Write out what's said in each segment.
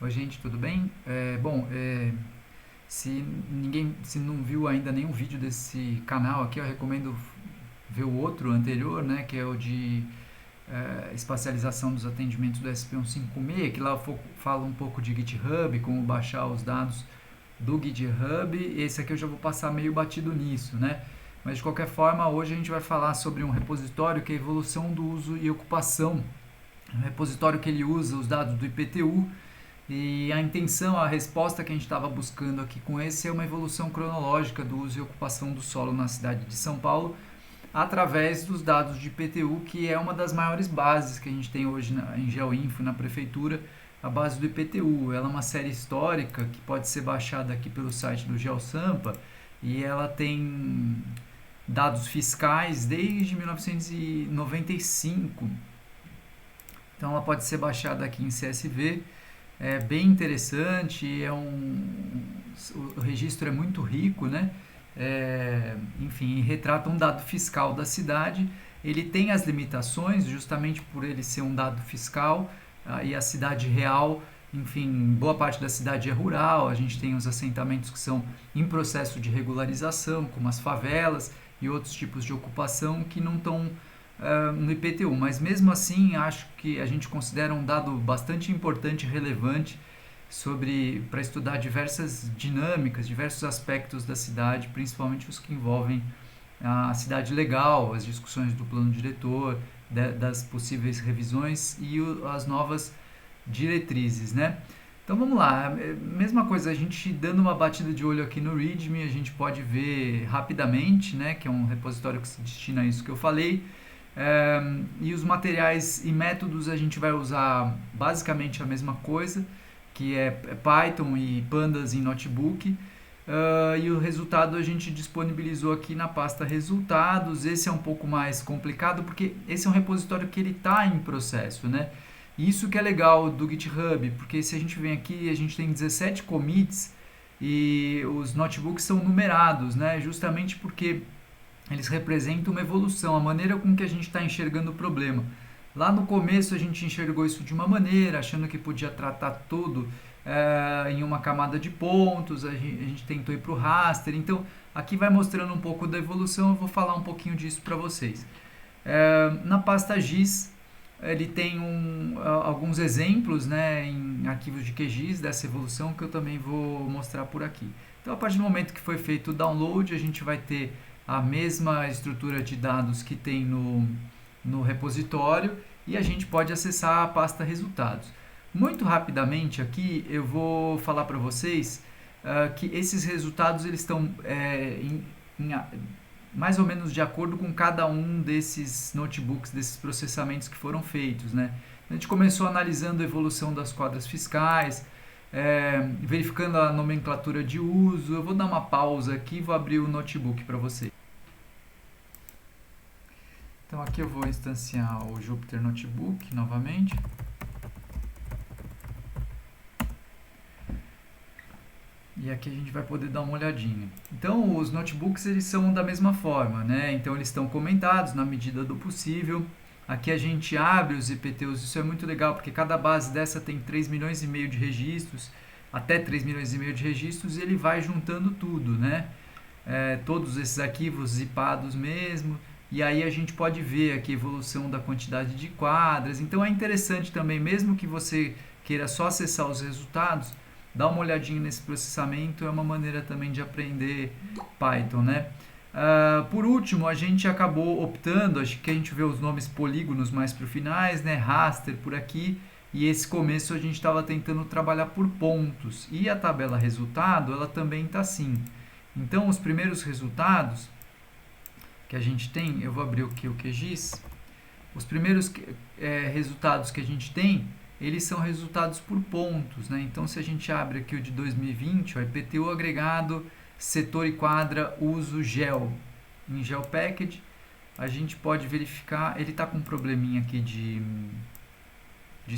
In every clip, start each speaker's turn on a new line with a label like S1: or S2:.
S1: Oi, gente, tudo bem? Se não viu ainda nenhum vídeo desse canal aqui, eu recomendo ver o outro anterior, né, que é o de espacialização dos atendimentos do SP156, que lá fala um pouco de GitHub, como baixar os dados do GitHub. Esse aqui eu já vou passar meio batido nisso, né? Mas de qualquer forma, hoje a gente vai falar sobre um repositório que é a evolução do uso e ocupação. Um repositório que ele usa os dados do IPTU. E a intenção, a resposta que a gente estava buscando aqui com esse é uma evolução cronológica do uso e ocupação do solo na cidade de São Paulo, através dos dados de IPTU, que é uma das maiores bases que a gente tem hoje em GeoInfo, na prefeitura, a base do IPTU. Ela é uma série histórica que pode ser baixada aqui pelo site do GeoSampa e ela tem dados fiscais desde 1995. Então ela pode ser baixada aqui em CSV. É bem interessante, o registro é muito rico, né? Enfim, retrata um dado fiscal da cidade. Ele tem as limitações, justamente por ele ser um dado fiscal, e a cidade real, enfim, boa parte da cidade é rural, a gente tem os assentamentos que são em processo de regularização, como as favelas e outros tipos de ocupação que não estão no IPTU, mas mesmo assim acho que a gente considera um dado bastante importante e relevante para estudar diversas dinâmicas, diversos aspectos da cidade, principalmente os que envolvem a cidade legal, as discussões do plano diretor, das possíveis revisões e as novas diretrizes, né? Então vamos lá, mesma coisa, a gente dando uma batida de olho aqui no README, a gente pode ver rapidamente, né, que é um repositório que se destina a isso que eu falei. E os materiais e métodos a gente vai usar basicamente a mesma coisa, que é Python e Pandas em notebook. E o resultado a gente disponibilizou aqui na pasta resultados. Esse é um pouco mais complicado porque esse é um repositório que ele está em processo, né? Isso que é legal do GitHub, porque se a gente vem aqui, a gente tem 17 commits e os notebooks são numerados, né? Justamente porque eles representam uma evolução, a maneira com que a gente está enxergando o problema. Lá no começo a gente enxergou isso de uma maneira, achando que podia tratar tudo em uma camada de pontos, a gente tentou ir para o raster, então aqui vai mostrando um pouco da evolução, eu vou falar um pouquinho disso para vocês. Na pasta GIS, ele tem alguns exemplos, né, em arquivos de QGIS dessa evolução que eu também vou mostrar por aqui. Então, a partir do momento que foi feito o download, a gente vai ter a mesma estrutura de dados que tem no repositório e a gente pode acessar a pasta resultados. Muito rapidamente aqui eu vou falar para vocês que esses resultados eles estão mais ou menos de acordo com cada um desses notebooks, desses processamentos que foram feitos, né? A gente começou analisando a evolução das quadras fiscais, verificando a nomenclatura de uso. Eu vou dar uma pausa aqui e vou abrir o notebook para vocês. Então aqui eu vou instanciar o Jupyter Notebook novamente. E aqui a gente vai poder dar uma olhadinha. Então os notebooks eles são da mesma forma, né? Então eles estão comentados na medida do possível. Aqui a gente abre os IPTUs, isso é muito legal, porque cada base dessa tem 3 milhões e meio de registros, até 3 milhões e meio de registros, e ele vai juntando tudo, né? Todos esses arquivos zipados mesmo, e aí a gente pode ver aqui a evolução da quantidade de quadras. Então é interessante também, mesmo que você queira só acessar os resultados, dar uma olhadinha nesse processamento, é uma maneira também de aprender Python, né? Por último, a gente acabou optando, acho que a gente vê os nomes polígonos mais para o finais, né? Raster por aqui, e esse começo a gente estava tentando trabalhar por pontos. E a tabela resultado, ela também está assim. Então, os primeiros resultados que a gente tem, eu vou abrir aqui o QGIS, os primeiros resultados que a gente tem, eles são resultados por pontos, né? Então, se a gente abre aqui o de 2020, o IPTU agregado, setor e quadra, uso gel, em gel package, a gente pode verificar, ele está com um probleminha aqui de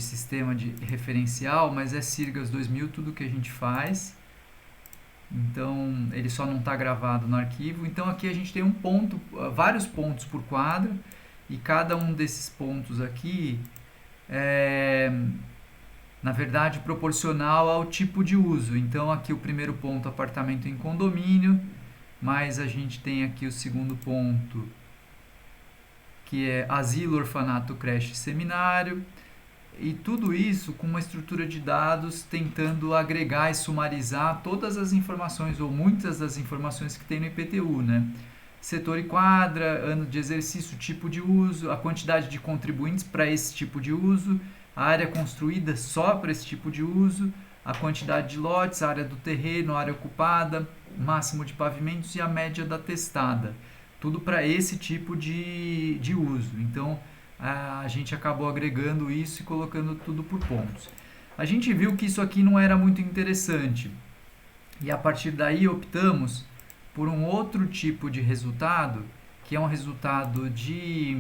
S1: sistema de referencial, mas é Sirgas 2000 tudo que a gente faz. Então ele só não está gravado no arquivo. Então aqui a gente tem um ponto, vários pontos por quadra, e cada um desses pontos aqui na verdade, proporcional ao tipo de uso. Então, aqui o primeiro ponto, apartamento em condomínio, mas a gente tem aqui o segundo ponto, que é asilo, orfanato, creche, seminário, e tudo isso com uma estrutura de dados tentando agregar e sumarizar todas as informações, ou muitas das informações que tem no IPTU, né? Setor e quadra, ano de exercício, tipo de uso, a quantidade de contribuintes para esse tipo de uso, a área construída só para esse tipo de uso, a quantidade de lotes, a área do terreno, a área ocupada, máximo de pavimentos e a média da testada. Tudo para esse tipo de uso. Então, a gente acabou agregando isso e colocando tudo por pontos. A gente viu que isso aqui não era muito interessante e a partir daí optamos por um outro tipo de resultado, que é um resultado de,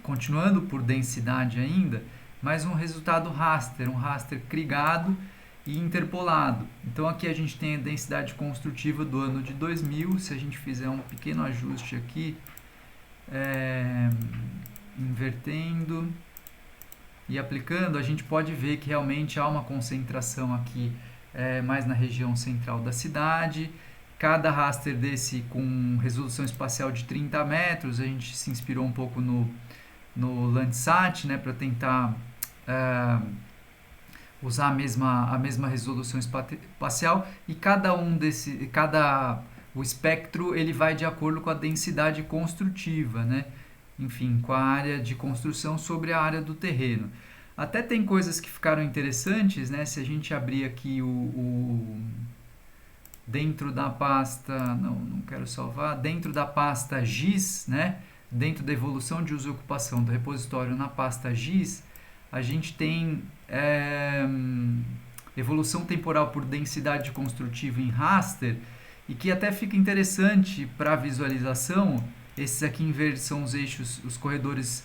S1: continuando por densidade ainda, mas um resultado raster, um raster crigado e interpolado. Então aqui a gente tem a densidade construtiva do ano de 2000, se a gente fizer um pequeno ajuste aqui, invertendo e aplicando, a gente pode ver que realmente há uma concentração aqui mais na região central da cidade. Cada raster desse com resolução espacial de 30 metros, a gente se inspirou um pouco no Landsat, né, para tentar usar a mesma resolução espacial, e o espectro ele vai de acordo com a densidade construtiva, né? Enfim, com a área de construção sobre a área do terreno. Até tem coisas que ficaram interessantes, né? Se a gente abrir aqui dentro da pasta, não quero salvar, dentro da pasta GIS, né? Dentro da evolução de uso e ocupação do repositório na pasta GIS, a gente tem evolução temporal por densidade construtiva em raster, e que até fica interessante para a visualização. Esses aqui em verde são os eixos, os corredores,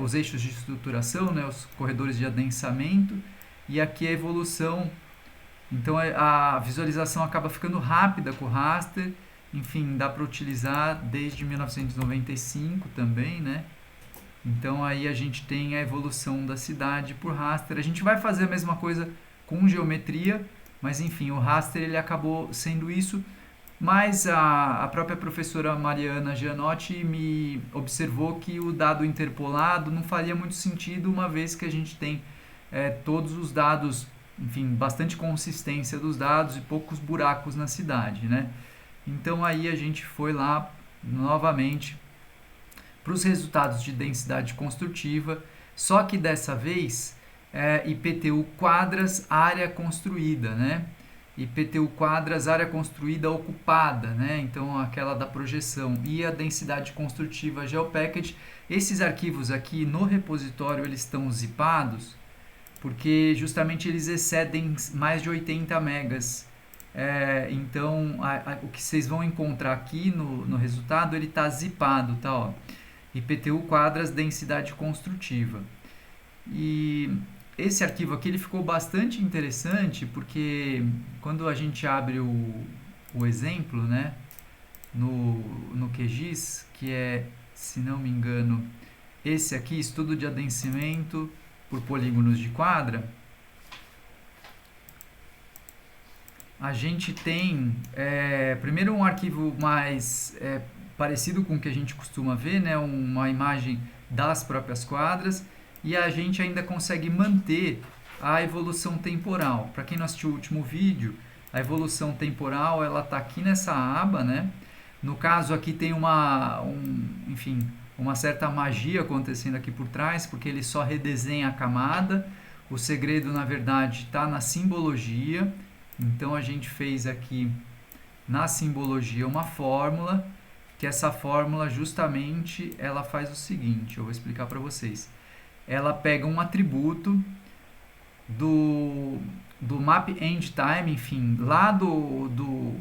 S1: os eixos de estruturação, né, os corredores de adensamento, e aqui a evolução. Então a visualização acaba ficando rápida com o raster. Enfim, dá para utilizar desde 1995 também, né? Então aí a gente tem a evolução da cidade por raster. A gente vai fazer a mesma coisa com geometria, mas enfim, o raster ele acabou sendo isso. Mas a própria professora Mariana Gianotti me observou que o dado interpolado não faria muito sentido, uma vez que a gente tem todos os dados, enfim, bastante consistência dos dados e poucos buracos na cidade, né? Então aí a gente foi lá novamente para os resultados de densidade construtiva, só que dessa vez IPTU quadras área construída, né? IPTU quadras área construída ocupada, né? Então aquela da projeção, e a densidade construtiva GeoPackage. Esses arquivos aqui no repositório eles estão zipados porque justamente eles excedem mais de 80 megas. Então o que vocês vão encontrar aqui no resultado, ele está zipado, tá? Ó. IPTU quadras densidade construtiva. E esse arquivo aqui ele ficou bastante interessante, porque quando a gente abre o exemplo, né, no QGIS, que é, se não me engano, esse aqui, estudo de adensamento por polígonos de quadra, a gente tem primeiro um arquivo mais parecido com o que a gente costuma ver, né, uma imagem das próprias quadras, e a gente ainda consegue manter a evolução temporal. Para quem não assistiu o último vídeo, a evolução temporal ela está aqui nessa aba, né? No caso aqui tem enfim, uma certa magia acontecendo aqui por trás, porque ele só redesenha a camada. O segredo, na verdade, está na simbologia. Então a gente fez aqui na simbologia uma fórmula, que essa fórmula justamente ela faz o seguinte, eu vou explicar para vocês. Ela pega um atributo do map end time, enfim, lá do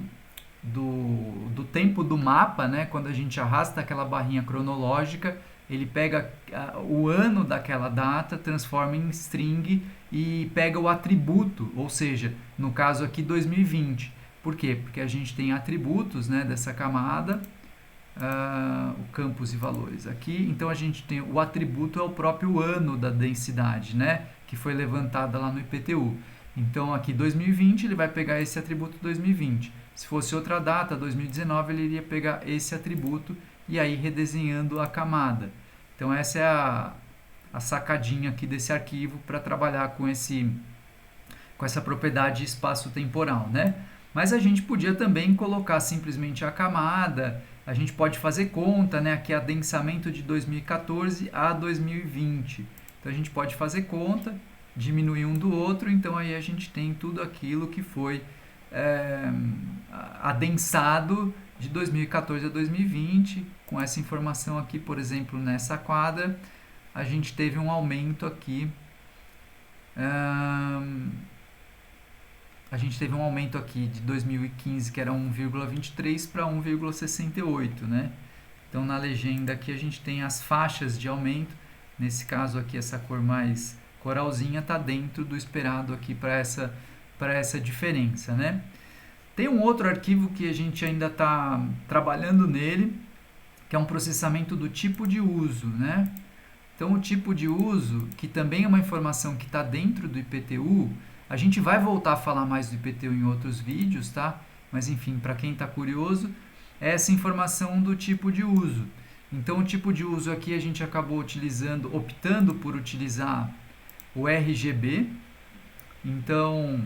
S1: tempo do mapa, né? Quando a gente arrasta aquela barrinha cronológica, ele pega o ano daquela data, transforma em string e pega o atributo, ou seja, no caso aqui 2020. Por quê? Porque a gente tem atributos, né, dessa camada, o campos e valores aqui, então a gente tem o atributo é o próprio ano da densidade, né? que foi levantada lá no IPTU. Então aqui 2020 ele vai pegar esse atributo 2020. Se fosse outra data, 2019, ele iria pegar esse atributo e aí redesenhando a camada. Então essa é a sacadinha aqui desse arquivo para trabalhar com essa propriedade espaço-temporal, né? Mas a gente podia também colocar simplesmente a camada, a gente pode fazer conta, né? Aqui é adensamento de 2014 a 2020. Então a gente pode fazer conta, diminuir um do outro, então aí a gente tem tudo aquilo que foi adensado de 2014 a 2020. Com essa informação aqui, por exemplo, nessa quadra, a gente teve um aumento aqui. A gente teve um aumento aqui de 2015, que era 1,23 para 1,68, né? Então, na legenda aqui a gente tem as faixas de aumento. Nesse caso aqui, essa cor mais coralzinha está dentro do esperado aqui para essa diferença, né? Tem um outro arquivo que a gente ainda está trabalhando nele, que é um processamento do tipo de uso, né? Então, o tipo de uso, que também é uma informação que está dentro do IPTU, a gente vai voltar a falar mais do IPTU em outros vídeos, tá? Mas, enfim, para quem está curioso, é essa informação do tipo de uso. Então, o tipo de uso aqui a gente acabou optando por utilizar o RGB. Então,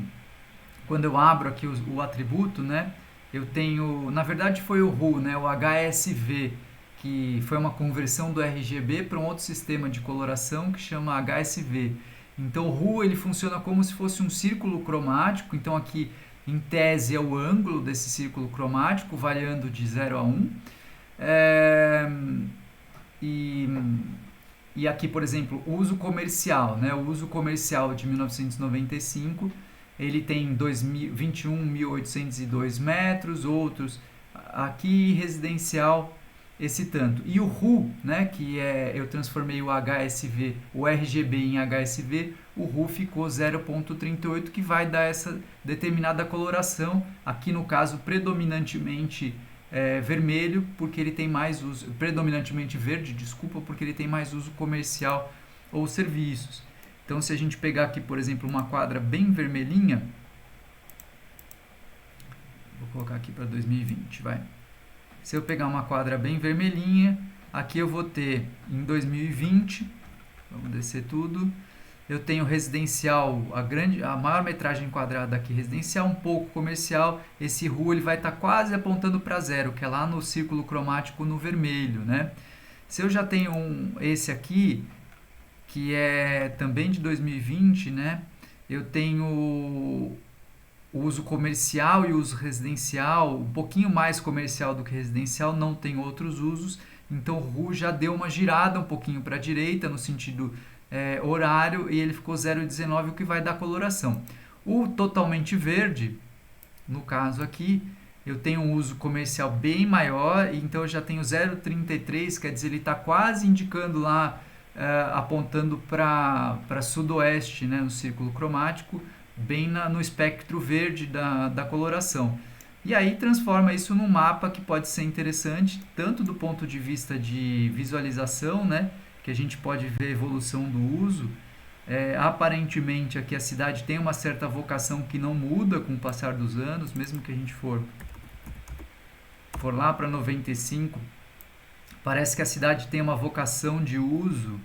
S1: quando eu abro aqui o atributo, né? Eu tenho, na verdade foi o RU, né? O HSV, que foi uma conversão do RGB para um outro sistema de coloração que chama HSV. Então o RU ele funciona como se fosse um círculo cromático, então aqui em tese é o ângulo desse círculo cromático, variando de 0 a 1. E aqui, por exemplo, o uso comercial, né? O uso comercial de 1995, ele tem 21.802 metros, outros aqui residencial esse tanto. E o RU, né, que eu transformei o HSV, o RGB em HSV, o RU ficou 0,38, que vai dar essa determinada coloração, aqui no caso predominantemente vermelho, porque ele tem mais uso, predominantemente verde, desculpa, porque ele tem mais uso comercial ou serviços. Então, se a gente pegar aqui, por exemplo, uma quadra bem vermelhinha, vou colocar aqui para 2020, vai. Se eu pegar uma quadra bem vermelhinha, aqui eu vou ter em 2020, vamos descer tudo, eu tenho residencial, a maior metragem quadrada aqui residencial, um pouco comercial, esse RU ele vai estar quase apontando para zero, que é lá no círculo cromático no vermelho, né? Se eu já tenho esse aqui, que é também de 2020, né? Eu tenho o uso comercial e o uso residencial, um pouquinho mais comercial do que residencial, não tem outros usos, então o RU já deu uma girada um pouquinho para a direita, no sentido horário, e ele ficou 0,19, o que vai dar coloração. O totalmente verde, no caso aqui, eu tenho um uso comercial bem maior, então eu já tenho 0,33, quer dizer, ele está quase indicando lá, apontando para sudoeste, né, no círculo cromático, bem no espectro verde da coloração. E aí transforma isso num mapa que pode ser interessante, tanto do ponto de vista de visualização, né, que a gente pode ver a evolução do uso. Aparentemente aqui a cidade tem uma certa vocação que não muda com o passar dos anos, mesmo que a gente for lá para 95, parece que a cidade tem uma vocação de uso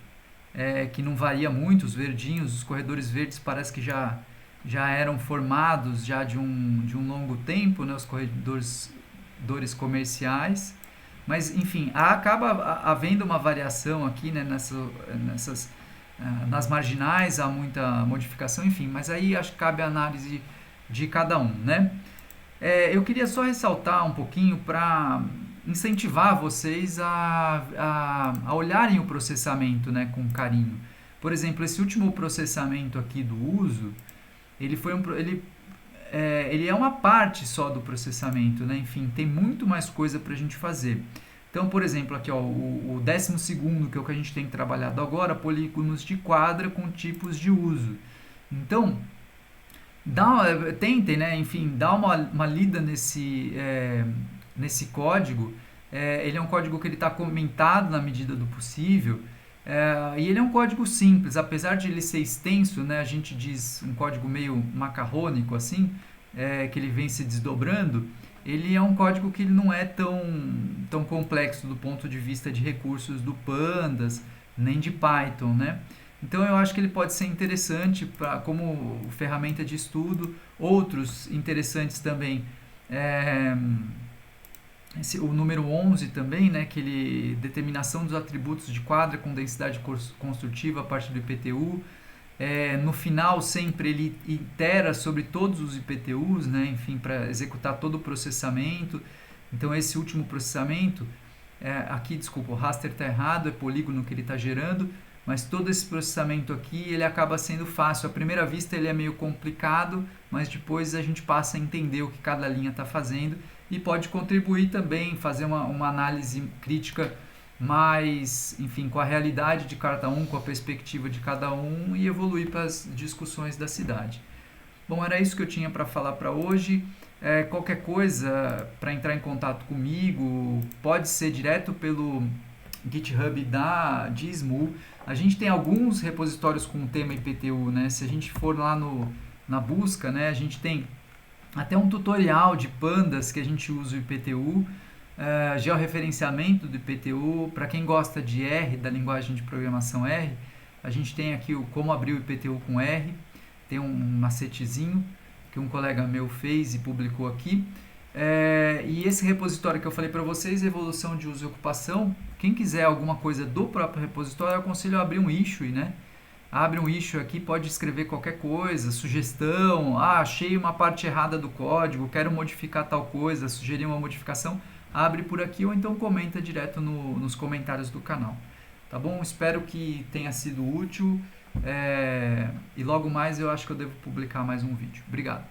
S1: que não varia muito, os verdinhos, os corredores verdes parece que já eram formados já de um longo tempo, né, os corredores comerciais, mas enfim, acaba havendo uma variação aqui, né, nas marginais, há muita modificação, enfim, mas aí acho que cabe a análise de cada um, né? Eu queria só ressaltar um pouquinho para incentivar vocês a olharem o processamento, né, com carinho. Por exemplo, esse último processamento aqui do uso, ele é uma parte só do processamento, né? Enfim, tem muito mais coisa para a gente fazer. Então, por exemplo, aqui ó, o 12º, que é o que a gente tem trabalhado agora, polígonos de quadra com tipos de uso. Então, tentem, né? Enfim, dá uma lida nesse código. Ele é um código que ele está comentado na medida do possível. E ele é um código simples, apesar de ele ser extenso, né, a gente diz um código meio macarrônico assim, que ele vem se desdobrando. Ele é um código que ele não é tão complexo do ponto de vista de recursos do Pandas, nem de Python, né? Então eu acho que ele pode ser interessante como ferramenta de estudo. Outros interessantes também, é, o número 11 também, né, que ele determinação dos atributos de quadra com densidade construtiva a partir do IPTU. No final sempre ele itera sobre todos os IPTUs, né, enfim, para executar todo o processamento. Então esse último processamento, aqui, desculpa, o raster está errado, é polígono que ele está gerando, mas todo esse processamento aqui ele acaba sendo fácil. À primeira vista ele é meio complicado, mas depois a gente passa a entender o que cada linha está fazendo e pode contribuir também, fazer uma análise crítica mais, enfim, com a realidade de cada um, com a perspectiva de cada um e evoluir para as discussões da cidade. Bom, era isso que eu tinha para falar para hoje. Qualquer coisa para entrar em contato comigo, pode ser direto pelo GitHub de SMU. A gente tem alguns repositórios com o tema IPTU, né? Se a gente for lá na busca, né, a gente tem até um tutorial de pandas que a gente usa o IPTU, georreferenciamento do IPTU. Para quem gosta de R, da linguagem de programação R, a gente tem aqui o como abrir o IPTU com R, tem um macetezinho que um colega meu fez e publicou aqui. E esse repositório que eu falei para vocês, evolução de uso e ocupação, quem quiser alguma coisa do próprio repositório, eu aconselho a abrir um issue, né? Abre um issue aqui, pode escrever qualquer coisa, sugestão, achei uma parte errada do código, quero modificar tal coisa, sugerir uma modificação, abre por aqui ou então comenta direto nos comentários do canal. Tá bom? Espero que tenha sido útil e logo mais eu acho que eu devo publicar mais um vídeo. Obrigado.